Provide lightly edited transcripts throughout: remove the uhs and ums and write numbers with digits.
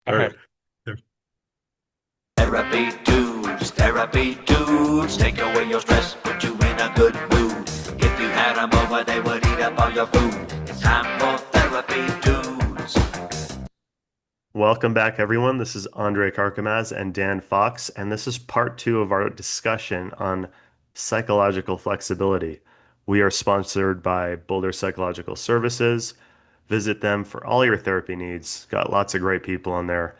All Or right. Therapy dudes, take away your stress, put you in a good mood. If you had them over, they would eat up all your food. It's time for therapy dudes. welcome back, everyone. This is Andre Karkamaz and Dan Fox, and this is part two of our discussion on psychological flexibility. We are sponsored by Boulder Psychological Services. Visit them for all your therapy needs. Got lots of great people on there.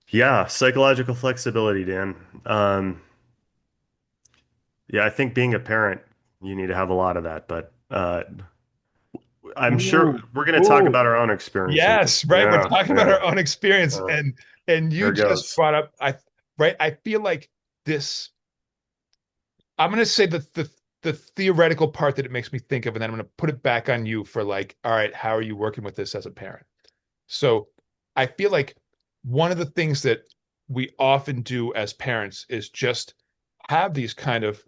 Yeah, psychological flexibility, Dan. Um, yeah, I think being a parent, you need to have a lot of that, but I'm sure Ooh, we're going to talk ooh. about our own experiences. Yes, right. We're Yeah, talking about yeah. our own experience, Uh, and you there just goes. brought up right. I feel like this. I'm going to say the theoretical part that it makes me think of, and then I'm going to put it back on you for like, all right, how are you working with this as a parent? So I feel like one of the things that we often do as parents is just have these kind of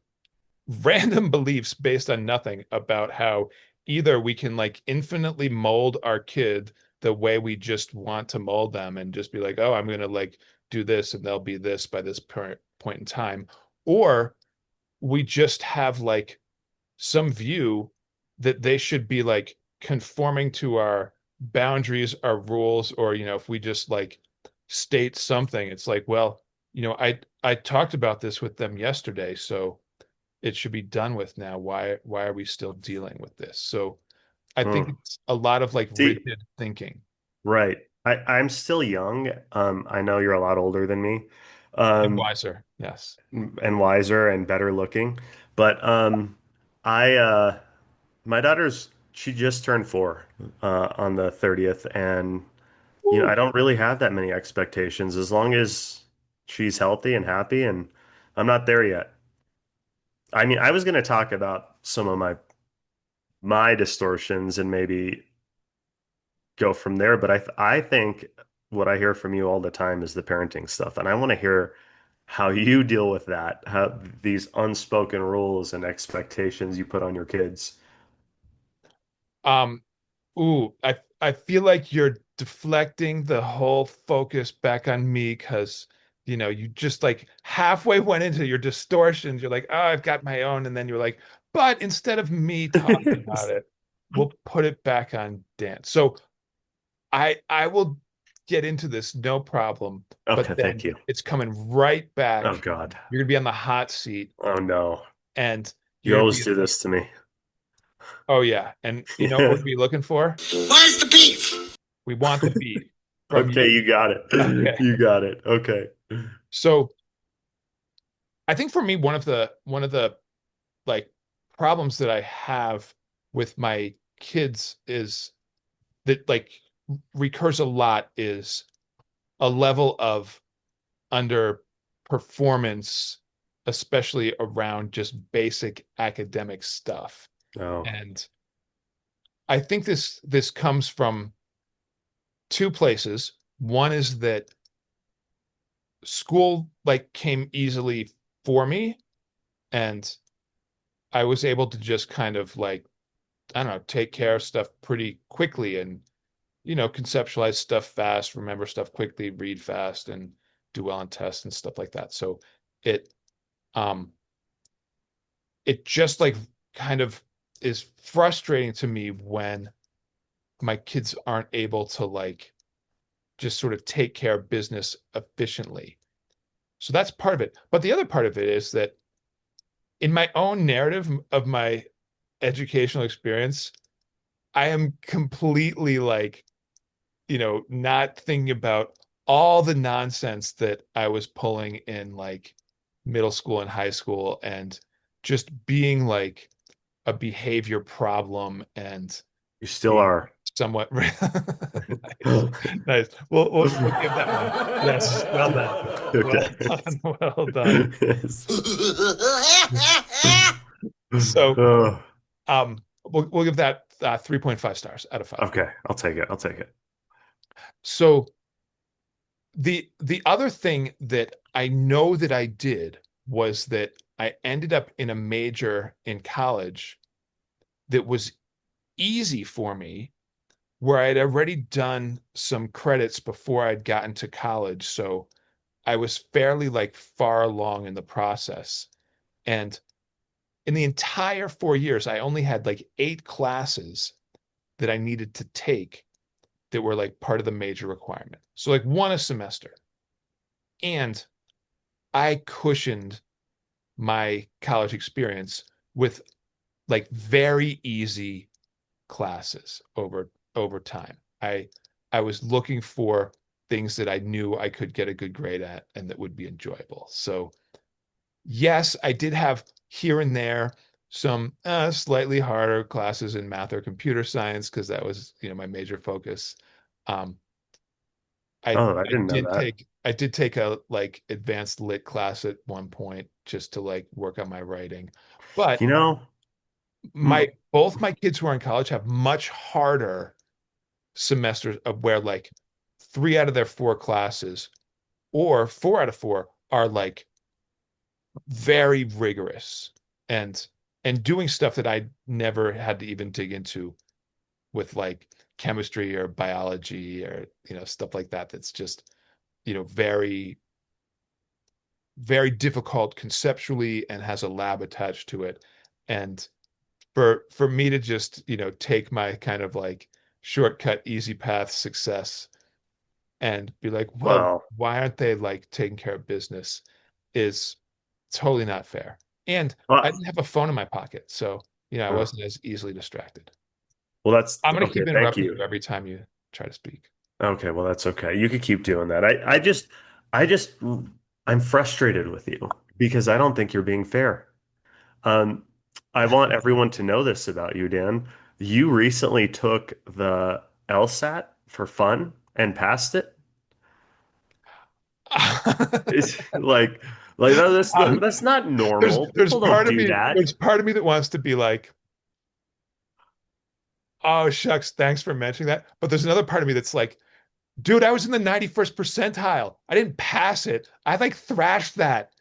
random beliefs based on nothing about how either we can like infinitely mold our kid the way we just want to mold them and just be like, oh, I'm going to like do this and they'll be this by this point in time. Or we just have like some view that they should be like conforming to our boundaries, our rules, or if we just like state something, it's like, well, I talked about this with them yesterday, so it should be done with now. Why are we still dealing with this? So I think Hmm. it's a lot of like See, rigid thinking right. I'm still young. I know you're a lot older than me, and um, wiser. Yes. and wiser and better looking. But I my daughter's she just turned 4 on the 30th, and I Woo. don't really have that many expectations as long as she's healthy and happy, and I'm not there yet. I mean, I was going to talk about some of my distortions and maybe go from there. But I think what I hear from you all the time is the parenting stuff, and I want to hear how you deal with that, how these unspoken rules and expectations you put on your kids. Um, I feel like you're deflecting the whole focus back on me because you just like halfway went into your distortions. You're like, oh, I've got my own, and then you're like, but instead of me talking about it, we'll put it back on Dan. So I will get into this no problem, but Okay, thank then you. it's coming right Oh back. God. You're gonna be on the hot seat, Oh no. and You you're gonna always be do like, this to me. oh yeah, and you know what Yeah. we'd be looking for? Where's the beef? We want the beef from Okay, you. you got it. Okay. You got it. Okay. So I think for me, one of the like problems that I have with my kids is that like recurs a lot is a level of underperformance, especially around just basic academic stuff. Oh. And I think this comes from two places. One is that school like came easily for me, and I was able to just kind of like, I don't know, take care of stuff pretty quickly and, conceptualize stuff fast, remember stuff quickly, read fast, and do well on tests and stuff like that. So it, um, it just like kind of is frustrating to me when my kids aren't able to like just sort of take care of business efficiently. So that's part of it. But the other part of it is that in my own narrative of my educational experience, I am completely like, not thinking about all the nonsense that I was pulling in like middle school and high school and just being like a behavior problem and You still being are. somewhat nice. Nice. We'll give that one. Yes. Well done. Well Okay. done. Well done. Yes. So, Oh, we'll give that 3.5 stars out of 5. okay, I'll take it. I'll take it. So the other thing that I know that I did was that I ended up in a major in college that was easy for me where I'd already done some credits before I'd gotten to college. So I was fairly like far along in the process. And in the entire 4 years, I only had like 8 classes that I needed to take that were like part of the major requirement. So like one a semester. And I cushioned my college experience with like very easy classes over time. I was looking for things that I knew I could get a good grade at and that would be enjoyable. So yes, I did have here and there some slightly harder classes in math or computer science because that was, my major focus. Um, I Oh, I I didn't know did that. take a like advanced lit class at one point just to like work on my writing. But You know, my mm, both my kids who are in college have much harder semesters of where like 3 out of their 4 classes or 4 out of 4 are like very rigorous and doing stuff that I never had to even dig into with like chemistry or biology or stuff like that that's just very very difficult conceptually and has a lab attached to it. And for me to just, take my kind of like shortcut, easy path success and be like, well, well, why aren't they like taking care of business is totally not fair. And I well, didn't have a phone in my pocket, so I uh, wasn't as easily distracted. well, that's I'm gonna okay. keep Thank interrupting you. you every time you try to speak. Okay, well, that's okay. You could keep doing that. I just, I'm frustrated with you because I don't think you're being fair. Um, I want everyone to know this about you, Dan. You recently took the LSAT for fun and passed it. It's like Um, that's not there's normal. there's People don't part of do me that. there's part of me that wants to be like, oh shucks, thanks for mentioning that. But there's another part of me that's like, dude, I was in the 91st percentile. I didn't pass it. I like thrashed that.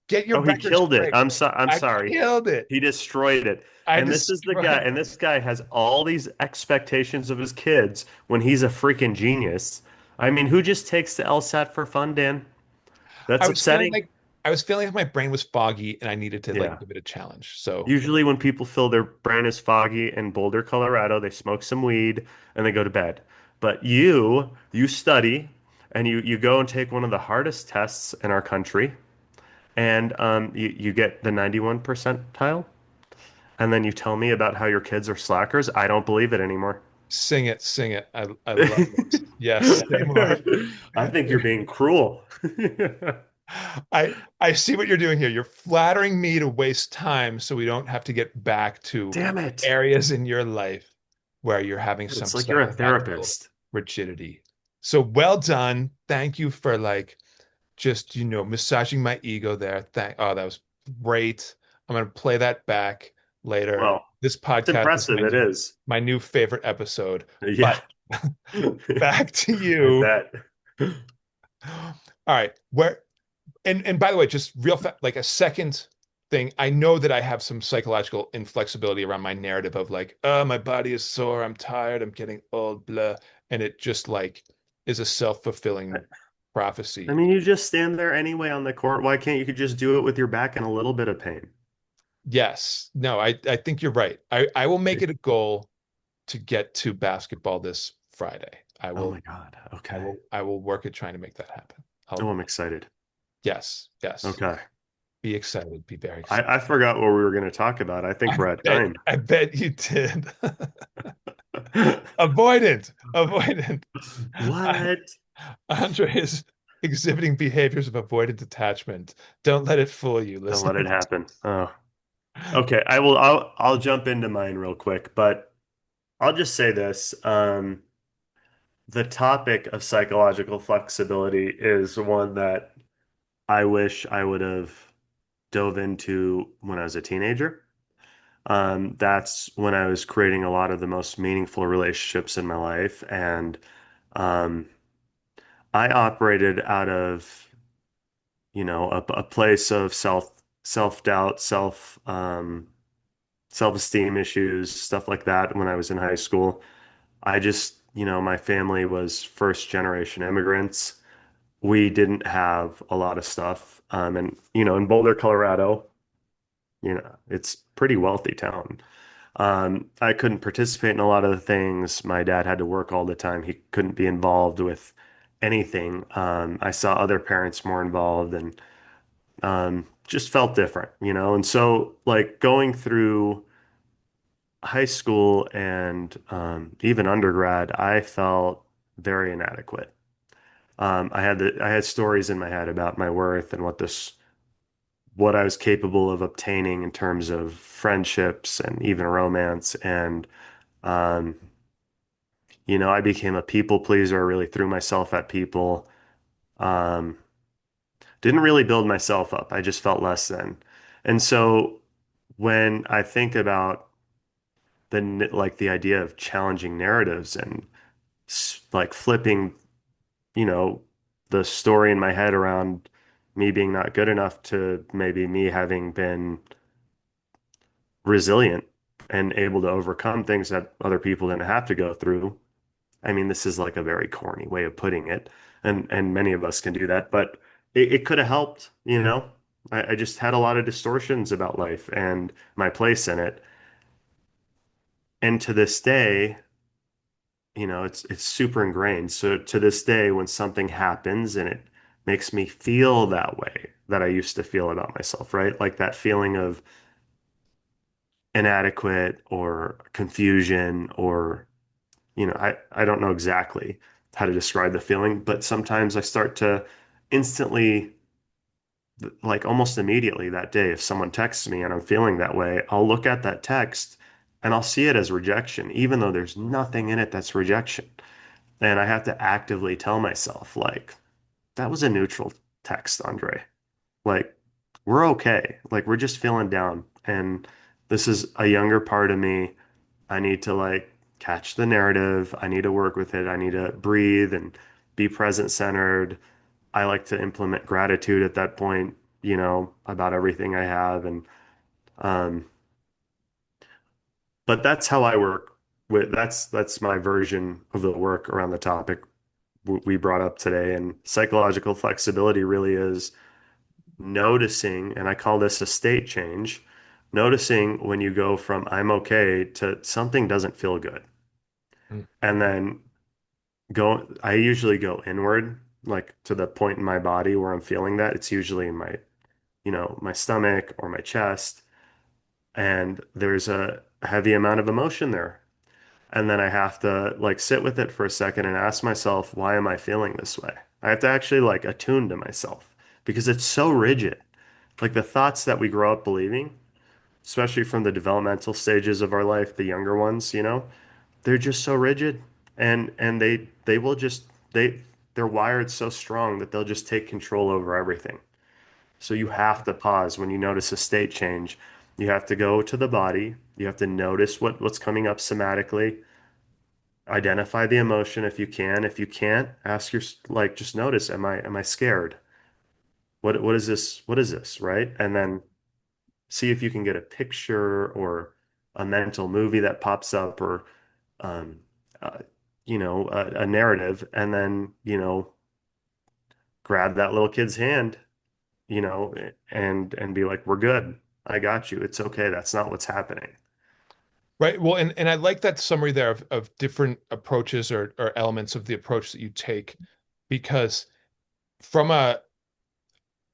Get your Oh, he record killed it. straight. I'm I sorry. killed it. He destroyed it. I And this is the guy, destroyed it. and this guy has all these expectations of his kids when he's a freaking genius. I mean, who just takes the LSAT for fun, Dan? I That's was feeling upsetting. like I was feeling like my brain was foggy and I needed to like Yeah. give it a challenge. So Usually when people feel their brain is foggy in Boulder, Colorado, they smoke some weed and they go to bed. But you study and you go and take one of the hardest tests in our country, and you get the 91 percentile, and then you tell me about how your kids are slackers. I don't believe it anymore. sing it, sing it. I love it. Yes, say more. I think you're being cruel. I see what you're doing here. You're flattering me to waste time so we don't have to get back to Damn it. areas in your life where you're having some It's like you're a psychological therapist. rigidity. So well done. Thank you for like just, massaging my ego there. That was great. I'm gonna play that back later. Well, This it's podcast is impressive. It is. my new favorite episode. Yeah. But back to I you. bet. All right. And by the way, just real fast, like a second thing, I know that I have some psychological inflexibility around my narrative of like, oh, my body is sore, I'm tired, I'm getting old, blah. And it just like is a self-fulfilling I prophecy. mean, you just stand there anyway on the court. Why can't you could just do it with your back in a little bit of pain? Yes. No, I think you're right. I will make it a goal to get to basketball this Friday. I Oh will my God. I Okay. will I will work at trying to make that happen. Oh, I'll I'm excited. yes, yes. Okay. Be excited, be very excited. I forgot what we were going to talk about. I think we're at time. I bet you did. Avoidant, avoidant. What? Andre is exhibiting behaviors of avoidant attachment. Don't let it fool you. Don't Listen. let it happen. Oh, okay. I'll jump into mine real quick, but I'll just say this. The topic of psychological flexibility is one that I wish I would have dove into when I was a teenager. That's when I was creating a lot of the most meaningful relationships in my life. And um, I operated out of, a place of self-doubt, self-esteem issues, stuff like that when I was in high school. I just my family was first generation immigrants. We didn't have a lot of stuff. And, in Boulder, Colorado, it's pretty wealthy town. I couldn't participate in a lot of the things. My dad had to work all the time. He couldn't be involved with anything. I saw other parents more involved and just felt different, And so, like, going through high school and even undergrad, I felt very inadequate. I had stories in my head about my worth and what I was capable of obtaining in terms of friendships and even romance. And um, I became a people pleaser. I really threw myself at people. Um, didn't really build myself up. I just felt less than. And so when I think about the idea of challenging narratives and like flipping, you know, the story in my head around me being not good enough to maybe me having been resilient and able to overcome things that other people didn't have to go through. I mean, this is like a very corny way of putting it, and many of us can do that, but it could have helped, I just had a lot of distortions about life and my place in it. And to this day, it's super ingrained. So to this day, when something happens and it makes me feel that way that I used to feel about myself, right? Like that feeling of inadequate or confusion or I don't know exactly how to describe the feeling, but sometimes I start to instantly, like almost immediately that day, if someone texts me and I'm feeling that way, I'll look at that text and I'll see it as rejection, even though there's nothing in it that's rejection. And I have to actively tell myself, like, that was a neutral text, Andre. Like, we're okay. Like, we're just feeling down. And this is a younger part of me. I need to like catch the narrative. I need to work with it. I need to breathe and be present centered. I like to implement gratitude at that point, about everything I have. And um, but that's how I work with that's my version of the work around the topic we brought up today. And psychological flexibility really is noticing, and I call this a state change, noticing when you go from I'm okay to something doesn't feel good. Mm. And then I usually go inward, like to the point in my body where I'm feeling that. It's usually in my stomach or my chest. And there's a heavy amount of emotion there. And then I have to like sit with it for a second and ask myself, why am I feeling this way? I have to actually like attune to myself because it's so rigid. Like the thoughts that we grow up believing, especially from the developmental stages of our life, the younger ones, they're just so rigid and they will just they're wired so strong that they'll just take control over everything. So you have to pause when you notice a state change. You have to go to the body. You have to notice what's coming up somatically. Identify the emotion if you can. If you can't, ask your like just notice, am I scared? What is this? What is this, right? And then see if you can get a picture or a mental movie that pops up or um, uh, a narrative, and then, grab that little kid's hand, and be like, we're good. I got you. It's okay. That's not what's happening. Right. Well, and I like that summary there of different approaches or elements of the approach that you take, because from a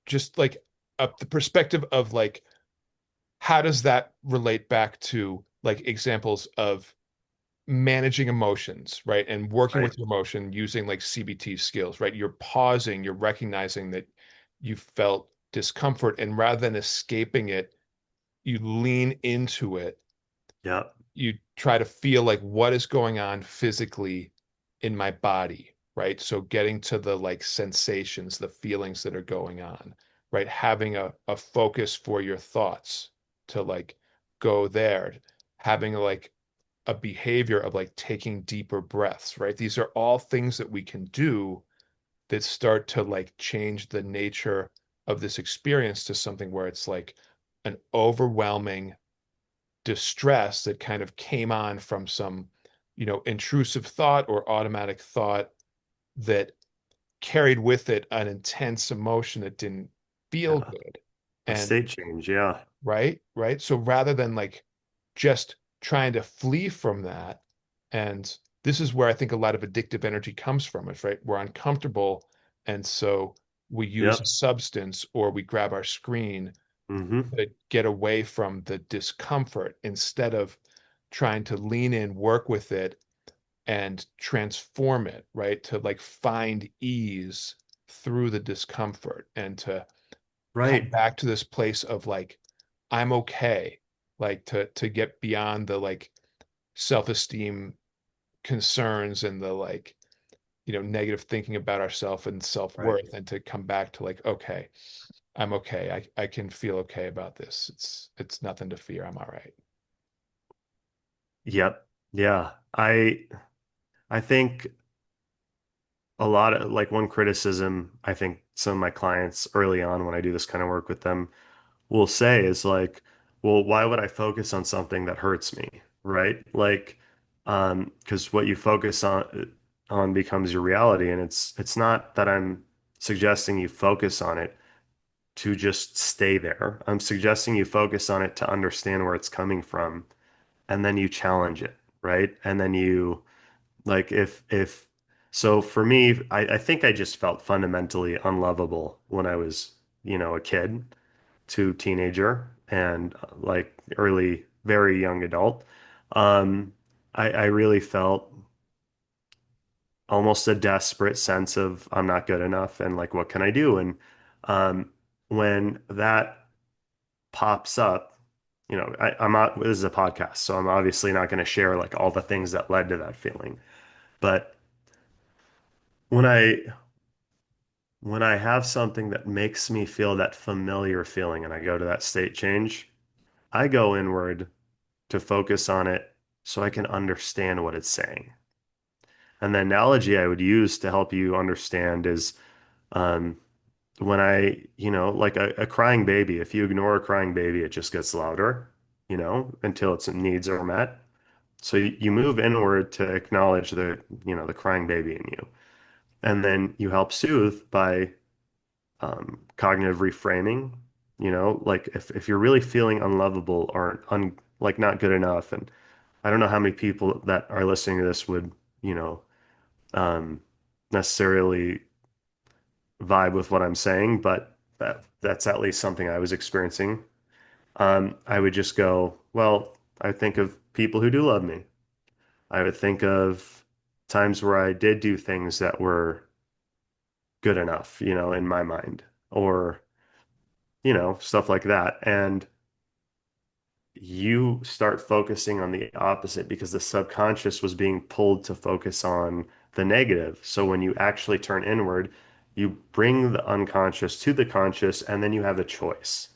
just like the perspective of like how does that relate back to like examples of managing emotions, right? And working Right. with your emotion using like CBT skills, right? You're pausing, you're recognizing that you felt discomfort, and rather than escaping it, you lean into it. Yeah. You try to feel like what is going on physically in my body, right? So getting to the like sensations, the feelings that are going on, right? Having a focus for your thoughts to like go there, having like a behavior of like taking deeper breaths, right? These are all things that we can do that start to like change the nature of this experience to something where it's like an overwhelming distress that kind of came on from some intrusive thought or automatic thought that carried with it an intense emotion that didn't feel Yeah. good. A And state change. Yeah. right. So rather than like just trying to flee from that, and this is where I think a lot of addictive energy comes from, is right. We're uncomfortable. And so we use a Yep. substance or we grab our screen Hmm. to get away from the discomfort instead of trying to lean in, work with it, and transform it, right? To like find ease through the discomfort and to come Right. back to this place of like, I'm okay, like to get beyond the like self-esteem concerns and the like, negative thinking about ourselves and Right. self-worth, and to come back to like, okay, I'm okay. I can feel okay about this. It's nothing to fear. I'm all right. Yep. Yeah. I think a lot of like one criticism I think some of my clients early on when I do this kind of work with them will say is like, well, why would I focus on something that hurts me? Right? Like, because what you focus on becomes your reality. And it's not that I'm suggesting you focus on it to just stay there. I'm suggesting you focus on it to understand where it's coming from, and then you challenge it, right? And then you like if so for me, I think I just felt fundamentally unlovable when I was, a kid to teenager and like early, very young adult. I really felt almost a desperate sense of I'm not good enough and like what can I do? And um, when that pops up, I'm not, this is a podcast, so I'm obviously not going to share like all the things that led to that feeling. But when I have something that makes me feel that familiar feeling and I go to that state change, I go inward to focus on it so I can understand what it's saying. And the analogy I would use to help you understand is um, when like a crying baby, if you ignore a crying baby, it just gets louder, until its needs are met. So you move inward to acknowledge the crying baby in you. And then you help soothe by cognitive reframing, like if you're really feeling unlovable or like not good enough. And I don't know how many people that are listening to this would, you know, um, necessarily vibe with what I'm saying, but that's at least something I was experiencing. I would just go, well, I think of people who do love me. I would think of times where I did do things that were good enough, in my mind, or, stuff like that. And you start focusing on the opposite because the subconscious was being pulled to focus on the negative. So when you actually turn inward, you bring the unconscious to the conscious, and then you have a choice,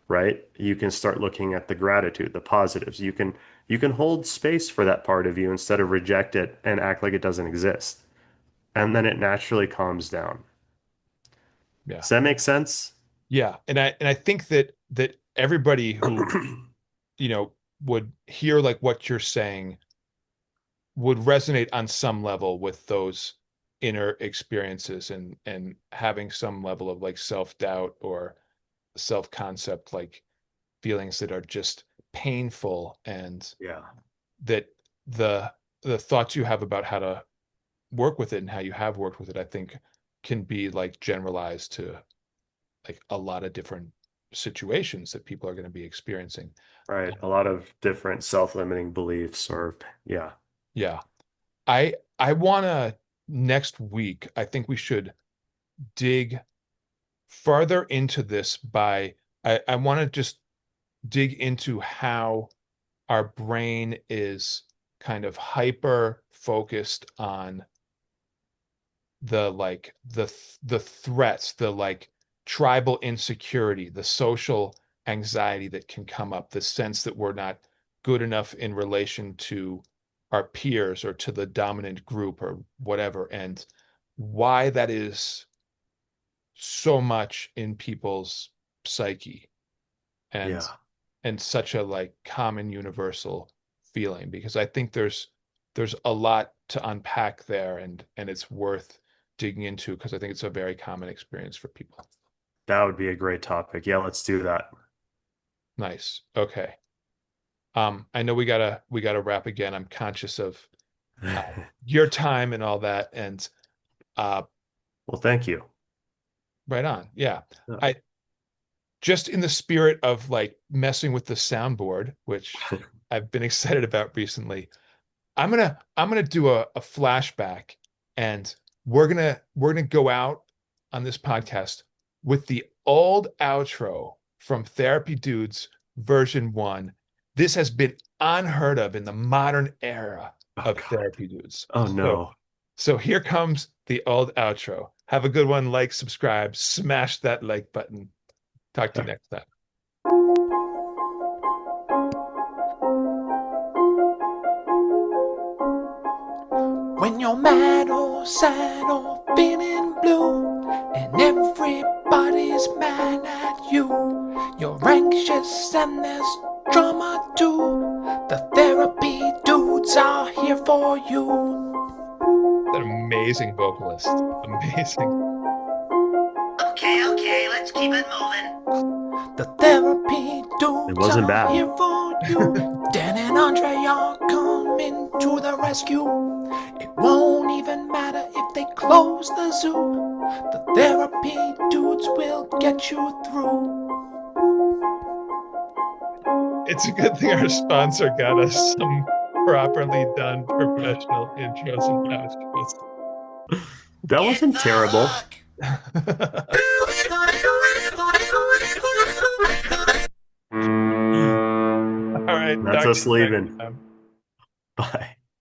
right? You can start looking at the gratitude, the positives. You can hold space for that part of you instead of reject it and act like it doesn't exist. And then it naturally calms down. Yeah. Does that make sense? Yeah. And I think that everybody who, you know, would hear like what you're saying would resonate on some level with those inner experiences, and having some level of like self-doubt or self-concept, like feelings that are just painful, and Yeah. that the the thoughts you have about how to work with it and how you have worked with it, I think can be like generalized to like a lot of different situations that people are going to be experiencing. Right. A lot of different self-limiting beliefs or yeah. Yeah. I want to next week, I think we should dig farther into this by I want to just dig into how our brain is kind of hyper focused on the threats, the like tribal insecurity, the social anxiety that can come up, the sense that we're not good enough in relation to our peers or to the dominant group or whatever, and why that is so much in people's psyche, and Yeah. such a like common universal feeling, because I think there's there's a lot to unpack there, and it's worth digging into because I think it's a very common experience for people. That would be a great topic. Yeah, let's do that. Nice. Okay. I know we gotta wrap again. I'm conscious of uh, your time and all that, and uh, Well, thank you. right on. Yeah. Yeah. I just in the spirit of like messing with the soundboard, which I've been excited about recently. I'm gonna do a flashback, and we're gonna go out on this podcast with the old outro from Therapy Dudes version 1. This has been unheard of in the modern era Oh of God. Therapy Dudes. Oh So no. so here comes the old outro. Have a good one. Like, subscribe, smash that like button. Talk to you next time. When you're mad or sad or feeling blue, and everybody's mad at you, you're anxious and there's drama too. The therapy dudes are here for you. An amazing vocalist. Amazing. Okay, let's keep it moving. The therapy dudes It wasn't are bad. here for you. Dan and Andre are coming to the rescue. It won't even matter if they close the zoo. The therapy dudes will get you through. It's a good thing our sponsor got us some properly done professional intros and outros. That wasn't terrible. All right. That's talk us to you next leaving. time. Bye.